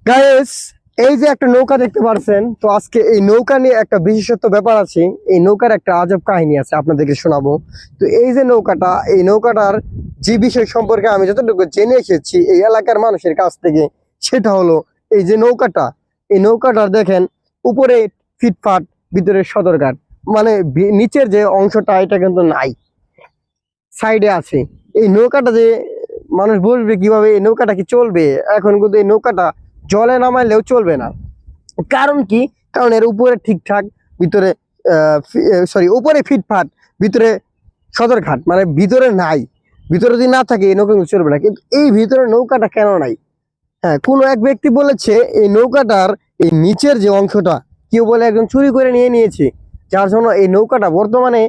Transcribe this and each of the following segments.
Guys, এই যে একটা নৌকা দেখতে পাচ্ছেন, তো আজকে এই নৌকা নিয়ে একটা বিশেষত্ব ব্যাপার আছে। এই নৌকার একটা আজব কাহিনী আছে, আপনাদেরকে শোনাবো। তো এই যে নৌকাটা, এই নৌকাটার যে বিষয় সম্পর্কে আমি যতটুকু জেনে এসেছি এই এলাকার মানুষের কাছ থেকে, সেটা হলো এই যে নৌকাটা, এই নৌকাটার দেখেন উপরে ফিটফাট, ভিতরে সদরঘাট, মানে নিচের যে অংশটা এটা কিন্তু নাই, সাইডে আছে। এই নৌকাটা যে মানুষ বসবে কিভাবে, এই নৌকাটা কি চলবে? এখন কিন্তু এই নৌকাটা জলে নামাইলেও চলবে না। কারণ কি? কারণ এর উপরে ঠিকঠাক, ভিতরে সরি উপরে ফিটফাট, ভিতরে সদরঘাট, মানে ভিতরে নাই। ভিতরে যদি না থাকে এই নৌকা কিন্তু চলবে না। কিন্তু এই ভিতরে নৌকাটা কেন নাই? হ্যাঁ, কোনো এক ব্যক্তি বলেছে এই নৌকাটার এই নিচের যে অংশটা কেউ বলে একজন চুরি করে নিয়ে নিয়েছে, যার জন্য এই নৌকাটা বর্তমানে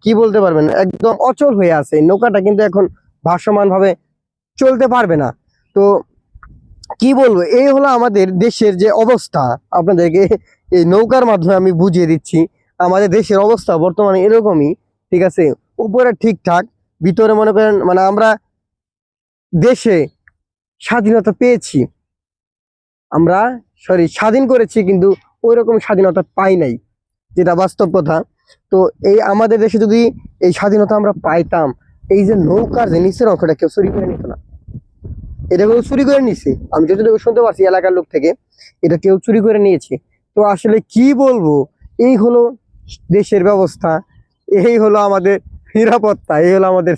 কি বলতে পারবেন, একদম অচল হয়ে আছে। এই নৌকাটা কিন্তু এখন ভাসমান ভাবে চলতে পারবে না। তো কি বলবো, এই হলো আমাদের দেশের যে অবস্থা। আপনাদেরকে এই নৌকার মাধ্যমে আমি বুঝিয়ে দিচ্ছি আমাদের দেশের অবস্থা বর্তমানে এরকমই। ঠিক আছে, উপরে ঠিকঠাক, ভিতরে মনে করেন মানে আমরা দেশে স্বাধীনতা পেয়েছি, আমরা স্বাধীন করেছি, কিন্তু ওই রকম স্বাধীনতা পাই নাই, যেটা বাস্তব কথা। তো এই আমাদের দেশে যদি এই স্বাধীনতা আমরা পাইতাম, এই যে নৌকার যে নিচের অংশটা কেউ চুরি করে নিত না। এটা কেউ চুরি করে নিছে, আমি যতটুকু শুনতে পারছি এলাকার লোক থেকে, এটা কেউ চুরি করে নিয়েছে। তো আসলে কি বলবো, এই হলো দেশের ব্যবস্থা, এই হলো আমাদের নিরাপত্তা, এই হলো আমাদের